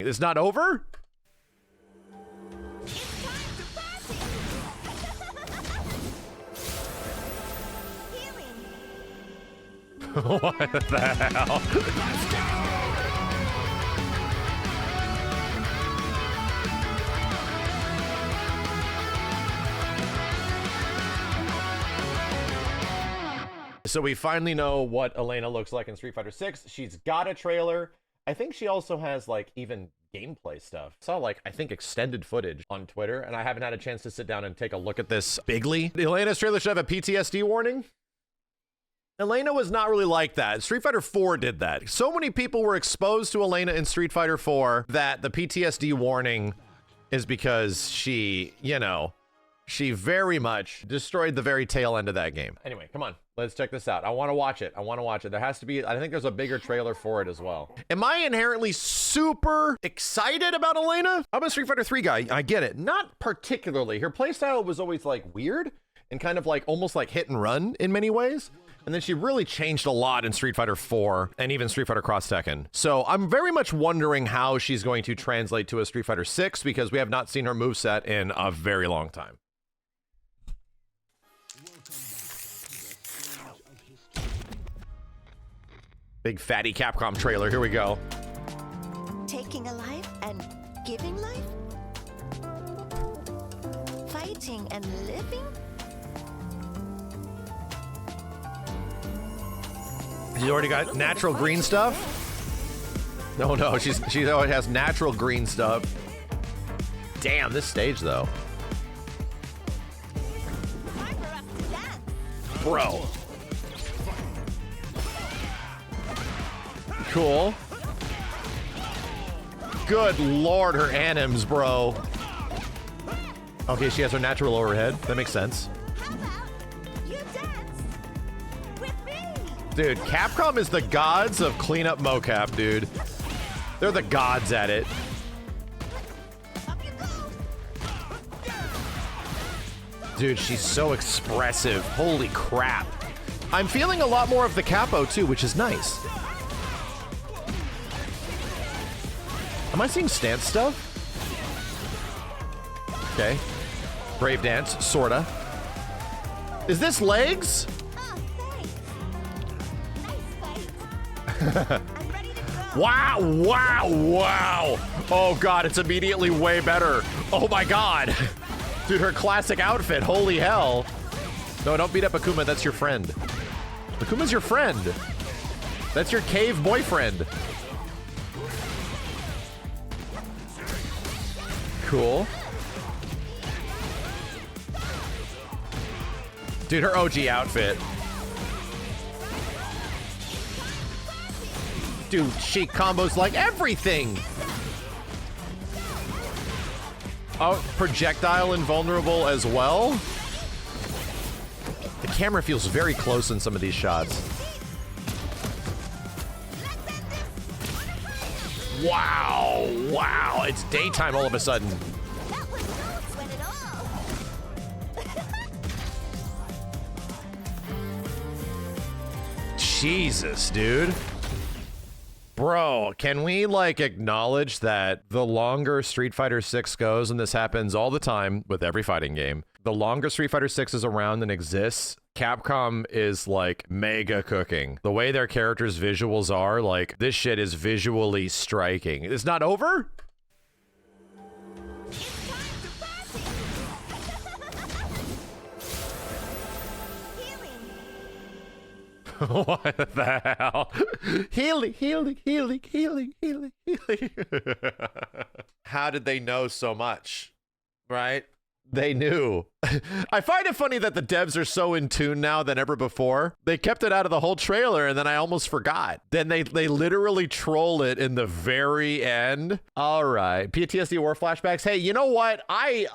It's not over? What the hell? Let's go! So we finally know what Elena looks like in Street Fighter 6. She's got a trailer. I think she also has like even gameplay stuff. I saw like, I think extended footage on Twitter, and I haven't had a chance to sit down and take a look at this bigly. The Elena's trailer should have a PTSD warning. Elena was not really like that. Street Fighter 4 did that. So many people were exposed to Elena in Street Fighter 4 that the PTSD warning is because she, you know, she very much destroyed the very tail end of that game. Anyway, come on. Let's check this out. I want to watch it. I want to watch it. There has to be, I think there's a bigger trailer for it as well. Am I inherently super excited about Elena? I'm a Street Fighter 3 guy. I get it. Not particularly. Her playstyle was always like weird and kind of like almost like hit and run in many ways. And then she really changed a lot in Street Fighter 4 and even Street Fighter Cross Tekken. So I'm very much wondering how she's going to translate to a Street Fighter 6 because we have not seen her moveset in a very long time. Big fatty Capcom trailer. Here we go. Taking a life and giving life? Fighting and living? She's already got natural green stuff? No, she always has natural green stuff. Damn, this stage though. Bro. Cool. Good lord, her anims, bro. Okay, she has her natural overhead. That makes sense. How about you dance with me? Dude, Capcom is the gods of cleanup mocap, dude. They're the gods at it. Up you go. Dude, she's so expressive. Holy crap. I'm feeling a lot more of the capo too, which is nice. Am I seeing stance stuff? Okay. Brave dance, sorta. Is this legs? Oh, thanks. Nice fight. I'm ready to go. Wow, wow, wow. Oh god, it's immediately way better. Oh my god. Dude, her classic outfit, holy hell. No, don't beat up Akuma, that's your friend. Akuma's your friend. That's your cave boyfriend. Cool. Dude, her OG outfit. Dude, she combos like everything. Oh, projectile invulnerable as well. The camera feels very close in some of these shots. Wow, wow, it's daytime all of a sudden. That was no sweat at all. Jesus, dude. Bro, can we like acknowledge that the longer Street Fighter 6 goes, and this happens all the time with every fighting game, the longer Street Fighter 6 is around and exists, Capcom is like mega cooking. The way their characters' visuals are, like this shit is visually striking. It's not over? What the hell? Healing, healing, healing, healing, healing, healing. How did they know so much? Right? They knew. I find it funny that the devs are so in tune now than ever before. They kept it out of the whole trailer and then I almost forgot. Then they literally troll it in the very end. All right, PTSD war flashbacks. Hey, you know what? We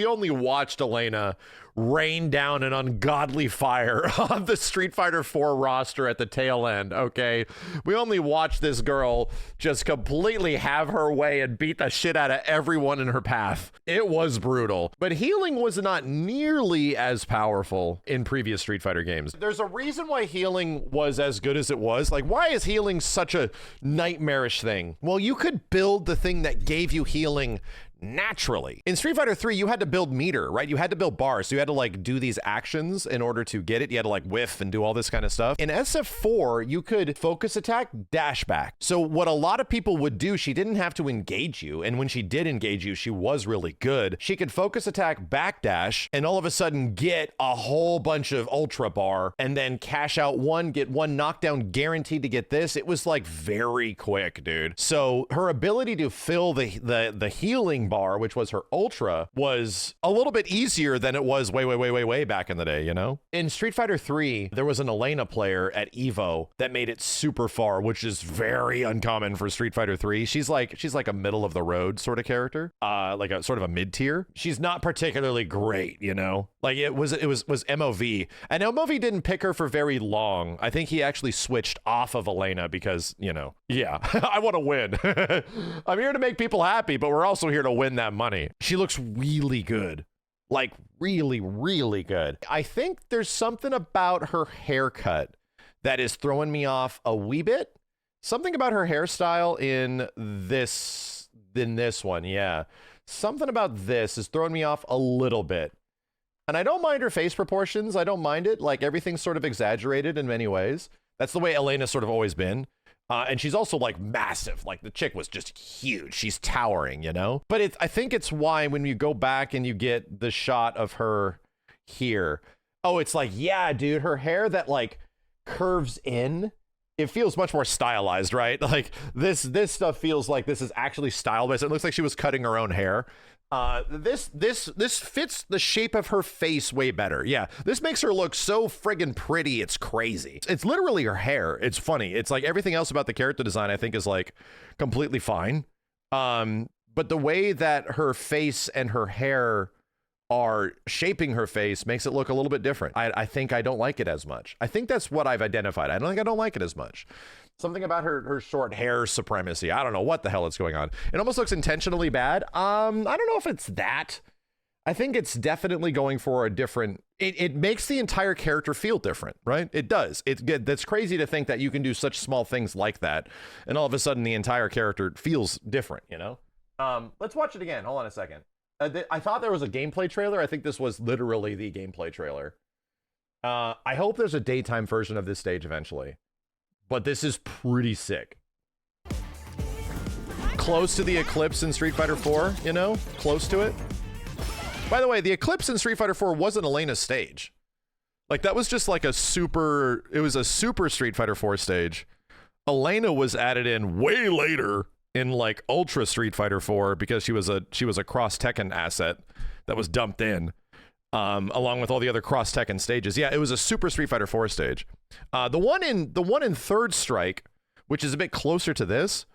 only watched Elena rain down an ungodly fire on the Street Fighter 4 roster at the tail end, okay? We only watched this girl just completely have her way and beat the shit out of everyone in her path. It was brutal. But healing was not nearly as powerful in previous Street Fighter games. There's a reason why healing was as good as it was. Like, why is healing such a nightmarish thing? Well, you could build the thing that gave you healing naturally. In Street Fighter 3, you had to build meter, right? You had to build bars. So you had to like do these actions in order to get it. You had to like whiff and do all this kind of stuff. In SF4, you could focus attack, dash back. So what a lot of people would do, she didn't have to engage you. And when she did engage you, she was really good. She could focus attack, backdash, and all of a sudden get a whole bunch of ultra bar and then cash out one, get one knockdown guaranteed to get this. It was like very quick, dude. So her ability to fill the healing bar, which was her ultra, was a little bit easier than it was way back in the day, you know? In Street Fighter 3, there was an Elena player at Evo that made it super far, which is very uncommon for Street Fighter 3. She's like a middle of the road sort of character, like a sort of a mid-tier. She's not particularly great, you know? Like it was MOV, and MOV didn't pick her for very long. I think he actually switched off of Elena because, you know, yeah, I want to win. I'm here to make people happy, but we're also here to win that money. She looks really good. Like really good. I think there's something about her haircut that is throwing me off a wee bit. Something about her hairstyle in this one, yeah. Something about this is throwing me off a little bit. And I don't mind her face proportions. I don't mind it. Like everything's sort of exaggerated in many ways. That's the way Elena's sort of always been. And she's also like massive. Like the chick was just huge. She's towering, you know? But I think it's why when you go back and you get the shot of her here, oh, it's like, yeah, dude, her hair that like curves in, it feels much more stylized, right? Like this stuff feels like this is actually style-based. It looks like she was cutting her own hair. This fits the shape of her face way better. Yeah, this makes her look so friggin' pretty. It's crazy. It's literally her hair. It's funny. It's like everything else about the character design, I think, is like completely fine. But the way that her face and her hair are shaping her face makes it look a little bit different. I think I don't like it as much. I think that's what I've identified. I don't like it as much. Something about her short hair supremacy. I don't know what the hell is going on. It almost looks intentionally bad. I don't know if it's that. I think it's definitely going for a different, it makes the entire character feel different, right? It does. That's crazy to think that you can do such small things like that, and all of a sudden the entire character feels different, you know? Let's watch it again. Hold on a second. I thought there was a gameplay trailer. I think this was literally the gameplay trailer. I hope there's a daytime version of this stage eventually. But this is pretty sick. Close to the Eclipse in Street Fighter 4, you know? Close to it. By the way, the Eclipse in Street Fighter 4 wasn't Elena's stage. Like, that was just like it was a super Street Fighter 4 stage. Elena was added in way later in like Ultra Street Fighter 4 because she was a Cross Tekken asset that was dumped in. Along with all the other Cross Tekken stages. Yeah, it was a Super Street Fighter 4 stage. The one in Third Strike, which is a bit closer to this,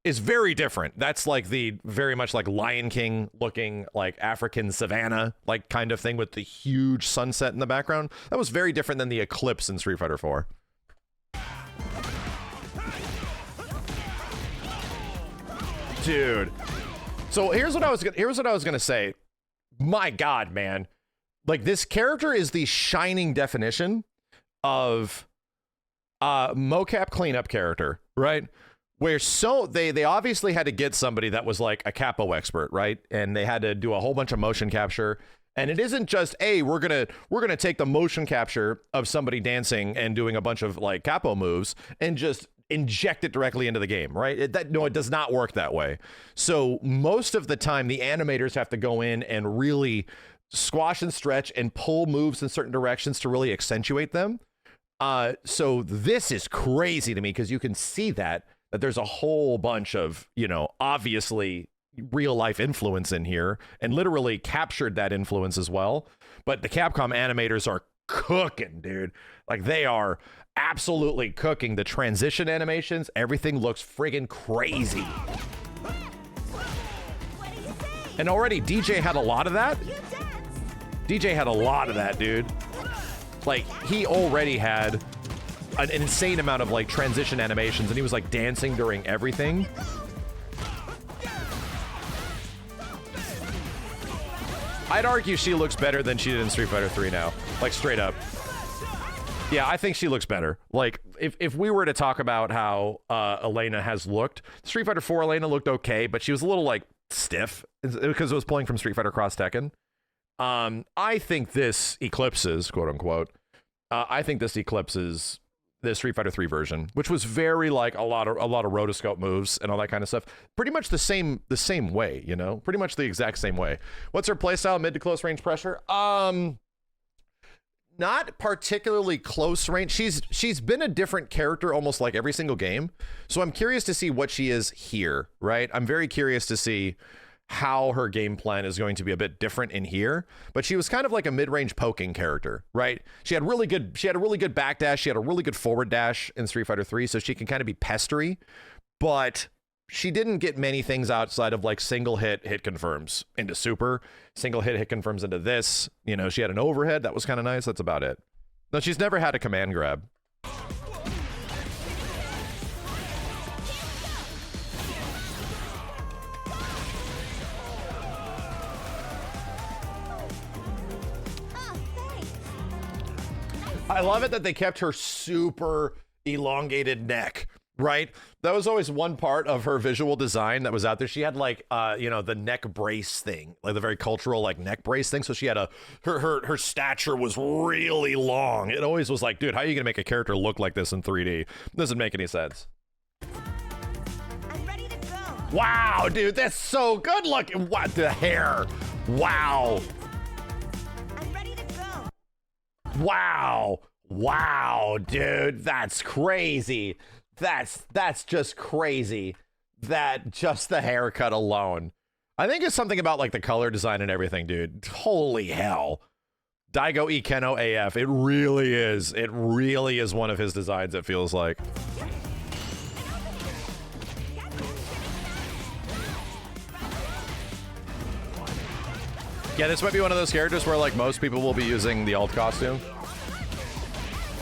is very different. That's like the very much like Lion King looking like African savanna like kind of thing with the huge sunset in the background. That was very different than the Eclipse in Street Fighter 4. Dude. So here's what I was gonna say. My God, man. Like, this character is the shining definition of mocap cleanup character, right? Where they obviously had to get somebody that was like a capo expert, right? And they had to do a whole bunch of motion capture. And it isn't just, hey, we're gonna take the motion capture of somebody dancing and doing a bunch of like capo moves and just inject it directly into the game, right? It does not work that way. So most of the time, the animators have to go in and really squash and stretch and pull moves in certain directions to really accentuate them. So this is crazy to me because you can see that there's a whole bunch of, you know, obviously real life influence in here and literally captured that influence as well. But the Capcom animators are cooking, dude. Like, they are absolutely cooking. The transition animations, everything looks friggin' crazy. What do you say? And already DJ had a lot of that. You dance. DJ had a lot of that, dude. Like, he already had an insane amount of, like, transition animations, and he was, like, dancing during everything. I'd argue she looks better than she did in Street Fighter 3 now. Like, straight up. Yeah, I think she looks better. Like, if we were to talk about how Elena has looked, Street Fighter 4 Elena looked okay, but she was a little, like, stiff because it was pulling from Street Fighter Cross Tekken. I think this eclipses, quote unquote, I think this eclipses the Street Fighter 3 version, which was very like a lot of rotoscope moves and all that kind of stuff. Pretty much the same way, you know, pretty much the exact same way. What's her playstyle? Mid to close range pressure? Not particularly close range. She's been a different character almost like every single game. So I'm curious to see what she is here, right? I'm very curious to see how her game plan is going to be a bit different in here, but she was kind of like a mid-range poking character, right? She had a really good backdash, she had a really good forward dash in Street Fighter 3, so she can kind of be pestery, but she didn't get many things outside of like single hit confirms into super, single hit confirms into this. You know, she had an overhead that was kind of nice. That's about it. No, she's never had a command grab. I love it that they kept her super elongated neck, right? That was always one part of her visual design that was out there. She had like, you know, the neck brace thing, like the very cultural like neck brace thing. So she had her stature was really long. It always was like, dude, how are you gonna make a character look like this in 3D? Doesn't make any sense. I'm ready to go. Wow, dude, that's so good looking. What the hair? Wow. Wow, dude, that's crazy. That's just crazy. That just the haircut alone. I think it's something about like the color design and everything, dude. Holy hell. Daigo Ikeno AF. It really is. It really is one of his designs, it feels like. Yeah, this might be one of those characters where like most people will be using the alt costume.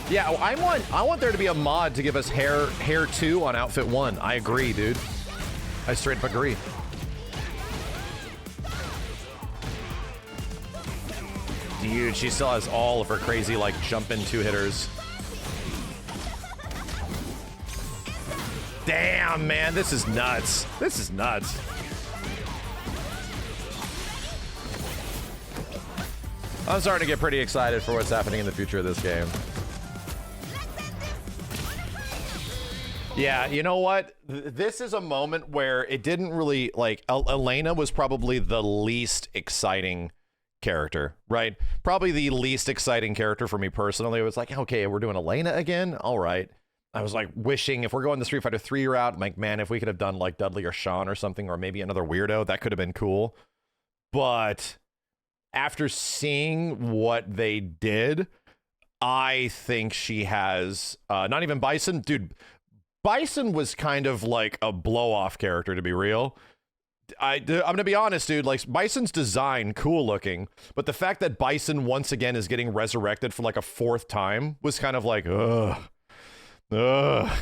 Yeah, I want there to be a mod to give us hair 2 on outfit 1. I agree, dude. I straight up agree. Dude, she still has all of her crazy like jumping 2-hitters. Damn, man, this is nuts. This is nuts. I'm starting to get pretty excited for what's happening in the future of this game. Yeah, you know what? This is a moment where it didn't really, like, Elena was probably the least exciting character, right? Probably the least exciting character for me personally. It was like, okay, we're doing Elena again? All right. I was like wishing if we're going the Street Fighter 3 route, I'm like, man, if we could have done like Dudley or Sean or something, or maybe another weirdo, that could have been cool. But after seeing what they did, I think she has, not even Bison, dude, Bison was kind of like a blow-off character, to be real. I'm gonna be honest, dude, like Bison's design, cool looking, but the fact that Bison once again is getting resurrected for like a 4th time was kind of like, ugh.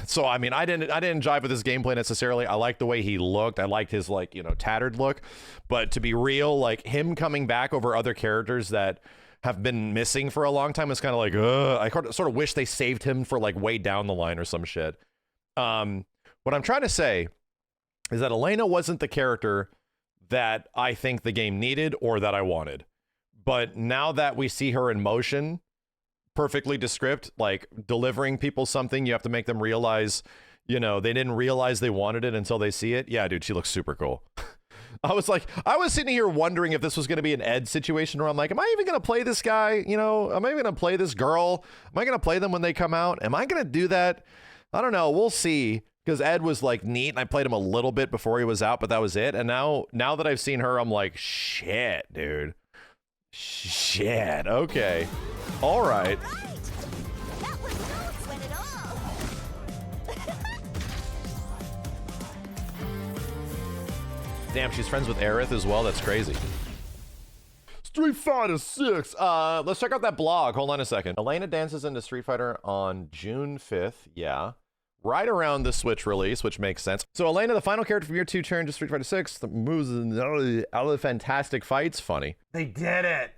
So I mean, I didn't jive with his gameplay necessarily. I liked the way he looked. I liked his like, you know, tattered look, but to be real, like him coming back over other characters that have been missing for a long time is kind of like, I sort of wish they saved him for like way down the line or some shit. What I'm trying to say is that Elena wasn't the character that I think the game needed or that I wanted. But now that we see her in motion, perfectly descript, like delivering people something, you have to make them realize, you know, they didn't realize they wanted it until they see it. Yeah, dude, she looks super cool. I was sitting here wondering if this was going to be an Ed situation where I'm like, am I even going to play this guy? You know, am I even going to play this girl? Am I going to play them when they come out? Am I going to do that? I don't know. We'll see. Because Ed was like neat and I played him a little bit before he was out, but that was it. And now that I've seen her, I'm like, shit, dude. Shit. Okay. All right. That was no sweat at all. Damn, she's friends with Aerith as well. That's crazy. Street Fighter 6. Let's check out that blog. Hold on a second. Elena dances into Street Fighter on June 5th. Yeah. Right around the Switch release, which makes sense. So Elena, the final character from year 2, turned to Street Fighter 6. The moves and all the fantastic fights. Funny. They did it.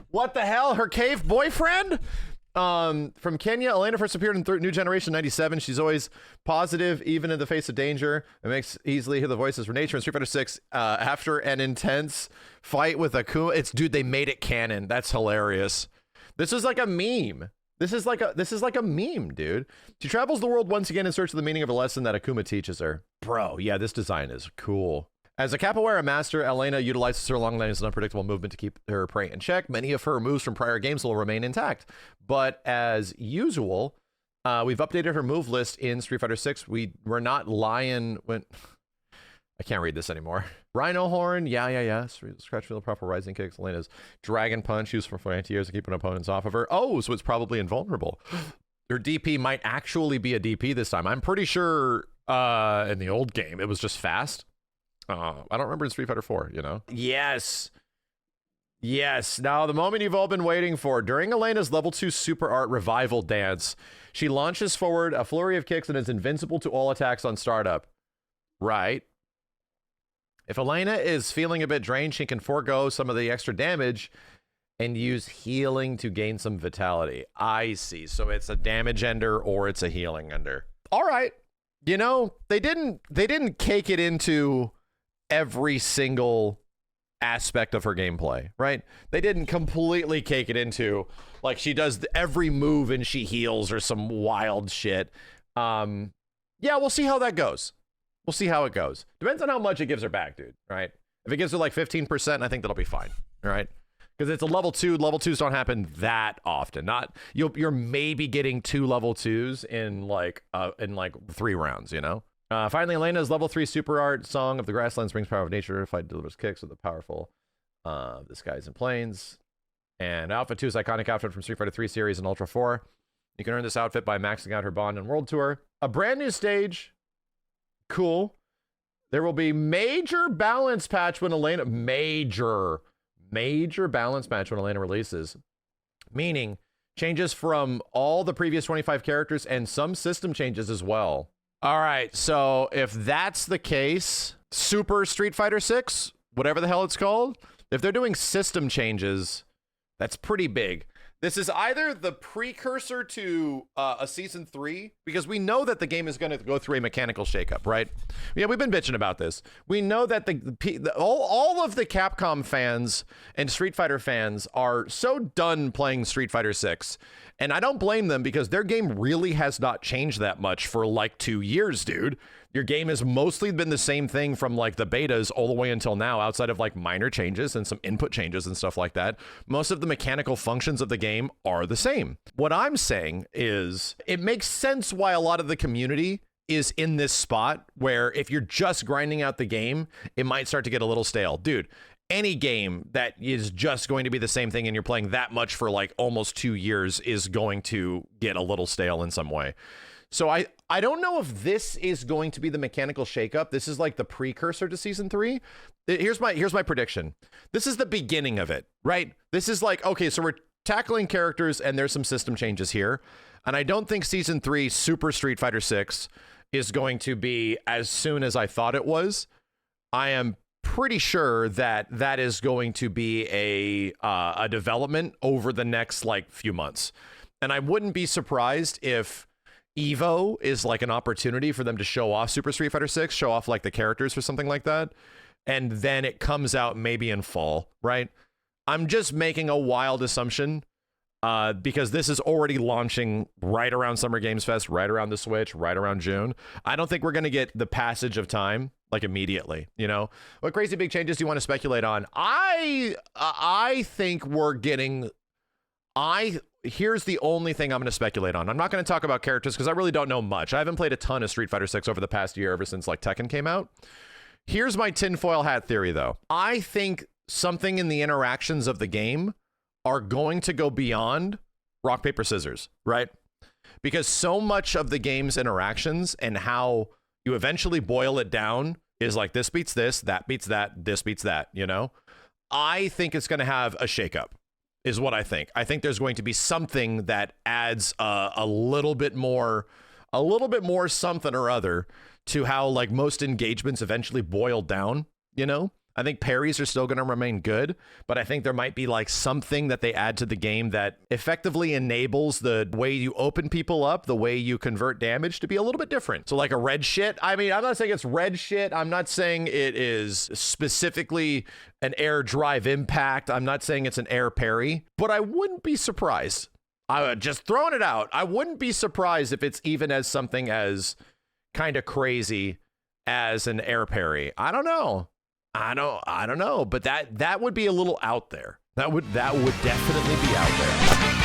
What the hell? Her cave boyfriend? From Kenya, Elena first appeared in New Generation 97. She's always positive, even in the face of danger. It makes easily hear the voices from nature in Street Fighter 6. After an intense fight with Akuma, dude, they made it canon. That's hilarious. This is like a meme. This is like a meme, dude. She travels the world once again in search of the meaning of a lesson that Akuma teaches her. Bro, yeah, this design is cool. As a capoeira master, Elena utilizes her long legs and unpredictable movement to keep her prey in check. Many of her moves from prior games will remain intact. But as usual, we've updated her move list in Street Fighter 6. We're not Lion when... I can't read this anymore. Rhino Horn, yeah. Scratch field, proper rising kicks. Elena's Dragon Punch, used for anti-airs to keep an opponents off of her. Oh, so it's probably invulnerable. Her DP might actually be a DP this time. I'm pretty sure in the old game, it was just fast. I don't remember in Street Fighter 4, you know? Yes. Now, the moment you've all been waiting for. During Elena's level 2 super art revival dance, she launches forward a flurry of kicks and is invincible to all attacks on startup. Right. If Elena is feeling a bit drained, she can forego some of the extra damage and use healing to gain some vitality. I see. So it's a damage ender or it's a healing ender. All right. You know, they didn't cake it into every single aspect of her gameplay, right? They didn't completely cake it into like she does every move and she heals or some wild shit. Yeah, we'll see how that goes. We'll see how it goes. Depends on how much it gives her back, dude, right? If it gives her like 15%, I think that'll be fine, all right? Because it's a level 2. Level 2s don't happen that often. You're maybe getting 2 level 2s in like 3 rounds, you know? Finally, Elena's level 3 super art Song of the Grasslands brings power of nature. Fight delivers kicks with the powerful the skies and plains. And outfit 2 is iconic outfit from Street Fighter 3 series and Ultra 4. You can earn this outfit by maxing out her Bond and World Tour. A brand new stage. Cool. There will be major balance patch when Elena... Major balance patch when Elena releases. Meaning changes from all the previous 25 characters and some system changes as well. All right, so if that's the case, Super Street Fighter 6, whatever the hell it's called, if they're doing system changes, that's pretty big. This is either the precursor to a Season 3, because we know that the game is going to go through a mechanical shakeup, right? Yeah, we've been bitching about this. We know that all of the Capcom fans and Street Fighter fans are so done playing Street Fighter 6. And I don't blame them because their game really has not changed that much for like 2 years, dude. Your game has mostly been the same thing from like the betas all the way until now, outside of like minor changes and some input changes and stuff like that. Most of the mechanical functions of the game are the same. What I'm saying is it makes sense why a lot of the community is in this spot where if you're just grinding out the game, it might start to get a little stale. Dude, any game that is just going to be the same thing and you're playing that much for like almost 2 years is going to get a little stale in some way. So I don't know if this is going to be the mechanical shakeup. This is like the precursor to Season 3. Here's my prediction. This is the beginning of it, right? This is like, okay, so we're tackling characters and there's some system changes here. And I don't think Season 3 Super Street Fighter 6 is going to be as soon as I thought it was. I am pretty sure that that is going to be a development over the next like few months. And I wouldn't be surprised if Evo is like an opportunity for them to show off Super Street Fighter 6, show off like the characters or something like that. And then it comes out maybe in fall, right? I'm just making a wild assumption because this is already launching right around Summer Games Fest, right around the Switch, right around June. I don't think we're going to get the passage of time like immediately, you know? What crazy big changes do you want to speculate on? I think we're getting... Here's the only thing I'm going to speculate on. I'm not going to talk about characters because I really don't know much. I haven't played a ton of Street Fighter 6 over the past year, ever since like Tekken came out. Here's my tinfoil hat theory, though. I think something in the interactions of the game are going to go beyond rock, paper, scissors, right? Because so much of the game's interactions and how you eventually boil it down is like this beats this, that beats that, this beats that, you know? I think it's going to have a shakeup, is what I think. I think there's going to be something that adds a little bit more something or other to how like most engagements eventually boil down, you know? I think parries are still going to remain good, but I think there might be like something that they add to the game that effectively enables the way you open people up, the way you convert damage to be a little bit different. So like a red shit, I mean, I'm not saying it's red shit. I'm not saying it is specifically an air drive impact. I'm not saying it's an air parry, but I wouldn't be surprised. Just throwing it out. I wouldn't be surprised if it's even as something as kind of crazy as an air parry. I don't know. I don't know, but that would be a little out there. That would definitely be out there.